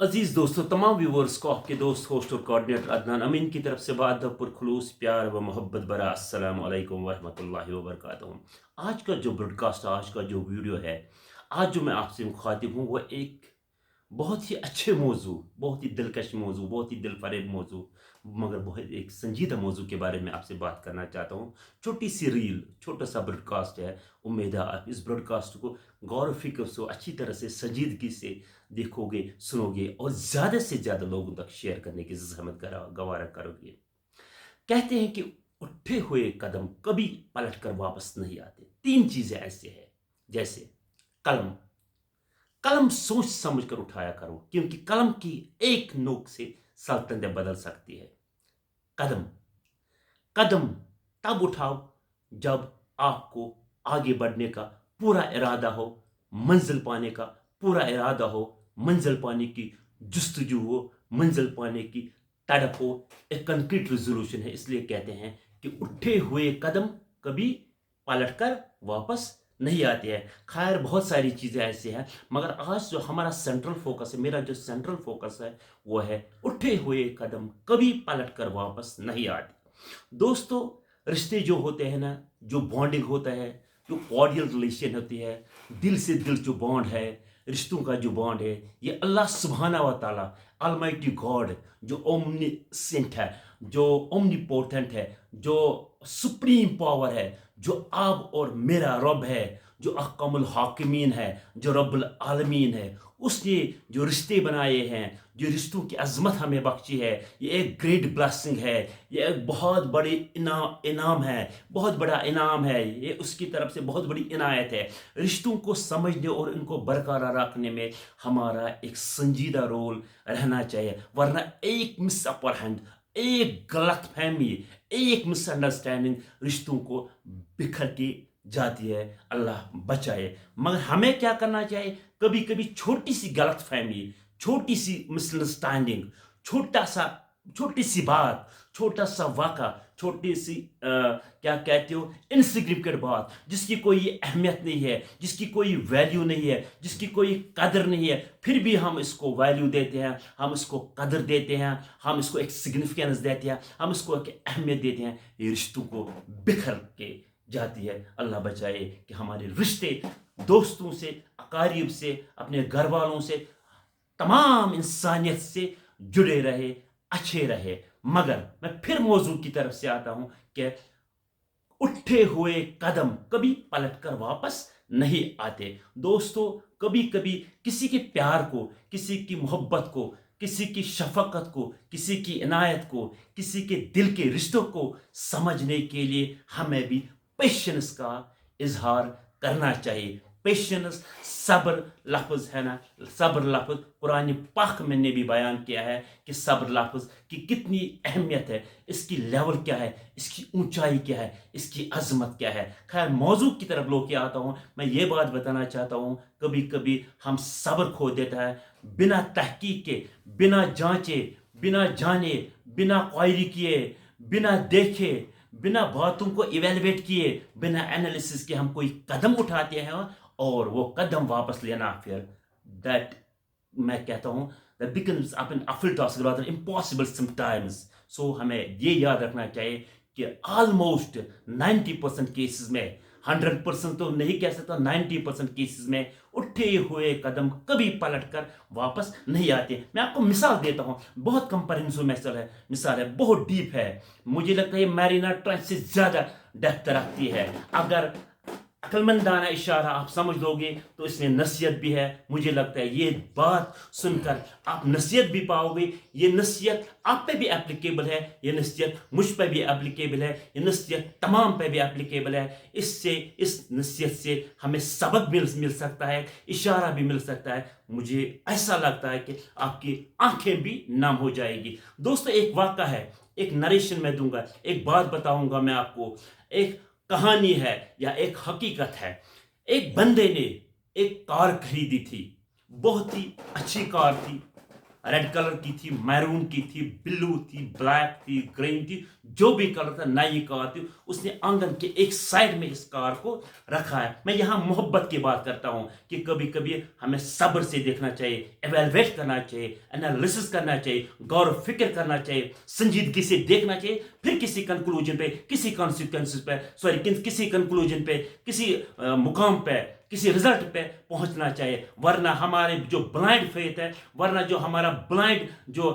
अजीज़ दोस्तों, तमाम व्यूवर्स को आपके दोस्त होस्ट और कोऑर्डिनेटर अदनान अमीन की तरफ से बात पुरखलूस प्यार व मोहब्बत भरा अस्सलाम वालेकुम वरहमतुल्लाहि वबरकातुहू। आज का जो ब्रॉडकास्ट, आज का जो वीडियो है, आज जो मैं आपसे मुखातिब हूँ, वो एक बहुत ही अच्छे मौजू, बहुत ही दिलकश मौजू, बहुत ही दिल फरेब मौजू, मगर बहुत एक संजीदा मौजू के बारे में आपसे बात करना चाहता हूँ। छोटी सी रील, छोटा सा ब्रॉडकास्ट है। उम्मीद है आप इस ब्रॉडकास्ट को गौर व फिक्र से अच्छी तरह से संजीदगी से देखोगे, सुनोगे और ज़्यादा से ज़्यादा लोगों तक शेयर करने की जहमत गवारा करोगे। कहते हैं कि उठे हुए कदम कभी पलट कर वापस नहीं आते। तीन चीज़ें ऐसे हैं, जैसे कलम। कलम सोच समझ कर उठाया करो, क्योंकि कलम की एक नोक से सल्तनतें बदल सकती है। कदम, कदम तब उठाओ जब आपको आगे बढ़ने का पूरा इरादा हो, मंजिल पाने का पूरा इरादा हो, मंजिल पाने की जुस्तजू हो, मंजिल पाने की तड़प हो। एक कंक्रीट रेजोल्यूशन है, इसलिए कहते हैं कि उठे हुए कदम कभी पलट कर वापस नहीं आते हैं। खैर, बहुत सारी चीज़ें ऐसी हैं, मगर आज जो हमारा सेंट्रल फोकस है, मेरा जो सेंट्रल फोकस है, वो है उठे हुए कदम कभी पलट कर वापस नहीं आते। दोस्तों, रिश्ते जो होते हैं ना, जो बॉन्डिंग होता है, जो कॉर्डियल रिलेशन होती है, दिल से दिल जो बॉन्ड है, रिश्तों का जो बॉन्ड है, ये अल्लाह सुब्हाना व ताला, अलमाइटी गॉड, जो ओमनीसेंट है, जो ओमनीपोटेंट है, जो सुप्रीम पावर है, जो आप और मेरा रब है, जो अहकमुल हाकिमीन है, जो रब्बुल आलमीन है, उसने जो रिश्ते बनाए हैं, जो रिश्तों की अजमत हमें बख्शी है, ये एक ग्रेट ब्लेसिंग है। ये एक बहुत बड़ी इनाम है, बहुत बड़ा इनाम है। ये उसकी तरफ से बहुत बड़ी इनायत है। रिश्तों को समझने और इनको बरकरार रखने में हमारा एक संजीदा रोल रहना चाहिए, वरना एक मिस अपर हैंड, एक गलत फहमी, एक मिसअंडरस्टैंडिंग रिश्तों को बिखर के जाती है। अल्लाह बचाए। मगर हमें क्या करना चाहिए? कभी कभी छोटी सी गलत फहमी, छोटी सी मिसअंडरस्टैंडिंग, छोटी सी बात, छोटा सा वाक़ा, छोटी सी क्या कहते हो, इनसिग्निफिकेंट बात, जिसकी कोई अहमियत नहीं है, जिसकी कोई वैल्यू नहीं है, जिसकी कोई कदर नहीं है, फिर भी हम इसको वैल्यू देते हैं, हम इसको कदर देते हैं, हम इसको एक सिग्निफिकेंस देते हैं, हम इसको एक अहमियत देते हैं। ये रिश्तों को बिखर के जाती है। अल्लाह बचाए कि हमारे रिश्ते दोस्तों से, अकारीब से, अपने घर वालों से, तमाम इंसानियत से जुड़े रहे, अच्छे रहे। मगर मैं फिर मौजू की तरफ से आता हूं कि उठे हुए कदम कभी पलटकर वापस नहीं आते। दोस्तों, कभी कभी किसी के प्यार को, किसी की मोहब्बत को, किसी की शफकत को, किसी की इनायत को, किसी के दिल के रिश्तों को समझने के लिए हमें भी पेशेंस का इजहार करना चाहिए। पेशेंस, सब्र लफ्ज़ है ना, सब्र लफ्ज़ कुरान पाक में ने भी बयान किया है कि सब्र लफ्ज़ की कितनी अहमियत है, इसकी लेवल क्या है, इसकी ऊंचाई क्या है, इसकी अजमत क्या है। खैर, मौजू की तरफ लो के आता हूँ। मैं ये बात बताना चाहता हूँ, कभी कभी हम सब्र खो देता है, बिना तहकीक के, बिना जांचे, बिना जाने, बिना क्वायरी किए, बिना देखे, बिना बातों को इवेलुएट किए, बिना एनालिसिस के हम कोई कदम उठाते हैं, और वो कदम वापस लेना फिर दैट, मैं कहता हूं, that becomes up an awful task rather impossible sometimes. So हमें ये याद रखना चाहिए कि ऑलमोस्ट 90% केसेस में, 100% तो नहीं कह सकता, 90% केसेस में उठे हुए कदम कभी पलट कर वापस नहीं आते। मैं आपको मिसाल देता हूं, बहुत कंपेरेंसिव मिसाल है, बहुत डीप है। मुझे लगता है मैरिना ट्रेंच से ज्यादा डेप्थ रखती है। अगर अक्लमंदाना इशारा आप समझ लोगे तो इसमें नसीहत भी है। मुझे लगता है ये बात सुनकर आप नसीहत भी पाओगे। ये नसीहत आप पे भी एप्लीकेबल है, ये नसीहत मुझ पे भी एप्लीकेबल है, ये नसीहत तमाम पे भी एप्लीकेबल है। इससे, इस नसीहत से हमें सबक मिल सकता है, इशारा भी मिल सकता है। मुझे ऐसा लगता है कि आपकी आंखें भी नम हो जाएगी। दोस्तों, एक वाक़ा है, एक नरेशन मैं दूंगा, एक बात बताऊंगा मैं आपको। एक कहानी है या एक हकीकत है। एक बंदे ने एक कार खरीदी थी, बहुत ही अच्छी कार थी, रेड कलर की थी, मैरून की थी, ब्लू थी, ब्लैक थी, ग्रीन थी, जो भी कलर था, नई कार थी। उसने आंगन के एक साइड में इस कार को रखा है। मैं यहाँ मोहब्बत की बात करता हूँ कि कभी कभी हमें सब्र से देखना चाहिए, एवेलुएट करना चाहिए, एनालिसिस करना चाहिए, गौर फिक्र करना चाहिए, संजीदगी से देखना चाहिए, फिर किसी कंक्लूजन पे, किसी कॉन्सिक्वेंसेस पे, सॉरी किसी कंक्लूजन पे, किसी मुकाम पे, किसी रिजल्ट पे पहुंचना चाहिए। वरना हमारे जो ब्लाइंड फेथ है, वरना जो हमारा ब्लाइंड जो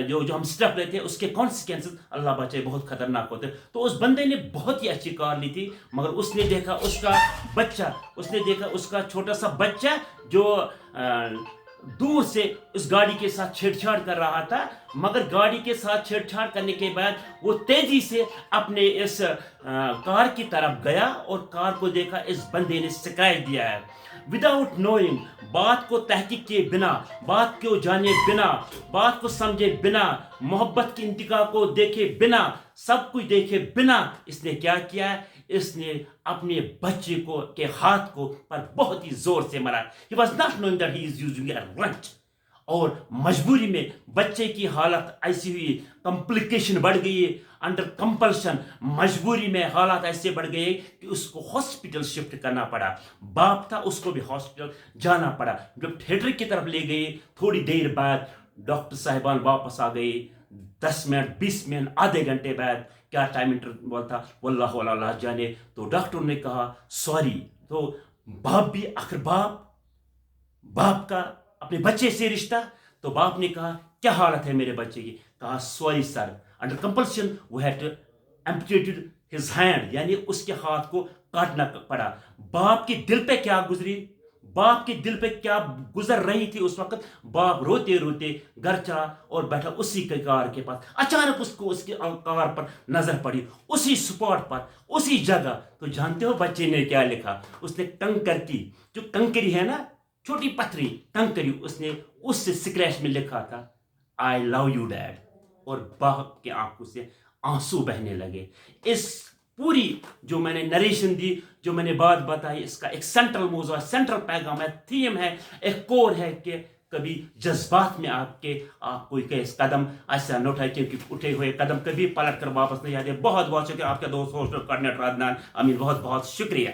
जो जो हम स्टेप लेते हैं, उसके कॉन्सिक्वेंसेस अल्लाह बचाए बहुत खतरनाक होते हैं। तो उस बंदे ने बहुत ही अच्छी कार ली थी, मगर उसने देखा उसका छोटा सा बच्चा जो दूर से उस गाड़ी के साथ छेड़छाड़ कर रहा था, मगर गाड़ी के साथ छेड़छाड़ करने के बाद वो तेजी से अपने इस कार की तरफ गया और कार को देखा इस बंदे ने स्क्रैच दिया है। विदाउट नोइंग, बात को तहकीक किए बिना, बात को जाने बिना, बात को समझे बिना, मोहब्बत की इंतहा को देखे बिना, सब कुछ देखे बिना, इसने क्या किया है? इसने अपने बच्चे को के हाथ को पर बहुत ही जोर से मारा। He was not knowing that he is using a wrench। और मजबूरी में बच्चे की हालत ऐसी हुई, कॉम्प्लिकेशन बढ़ गई, अंडर कंपल्शन, मजबूरी में हालात ऐसे बढ़ गए कि उसको हॉस्पिटल शिफ्ट करना पड़ा। बाप था, उसको भी हॉस्पिटल जाना पड़ा। जब थिएटर की तरफ ले गए, थोड़ी देर बाद डॉक्टर साहिबान वापस आ गए। 10 मिनट, 20 मिनट, आधे घंटे बाद, क्या टाइम इंटरवल था वल्लाह अल्लाह जाने। तो डॉक्टर ने कहा सॉरी। तो बाप भी, आखिर बाप का अपने बच्चे से रिश्ता। तो बाप ने कहा क्या हालत है मेरे बच्चे की? कहा sorry sir, under compulsion we had to amputated his hand, यानी उसके हाथ को काटना पड़ा। बाप के दिल पे क्या गुजरी, बाप के दिल पे क्या गुजर रही थी उस वक्त। बाप रोते रोते घर चला और बैठा उसी के कार के पास। अचानक उसको उसकी कार पर नजर पड़ी, उसी स्पॉट पर, उसी जगह। तो जानते हो बच्चे ने क्या लिखा? उसने कंकर की, जो कंकरी है ना, छोटी पथरी कंकरी, उसने उस स्क्रैच में लिखा था आई लव यू डैड। और बाप के आंखों से आंसू बहने लगे। इस पूरी जो मैंने नरेशन दी, जो मैंने बात बताई, इसका एक सेंट्रल मौजू, सेंट्रल पैगाम है, थीम है, एक कोर है कि कभी जज्बात में आप कोई कदम ऐसा न उठाए, क्योंकि उठे हुए कदम कभी पलट कर वापस नहीं आते। बहुत बहुत शुक्रिया आपका दोस्त होस्ट कोऑर्डिनेटर अदनान अमीन, बहुत बहुत शुक्रिया।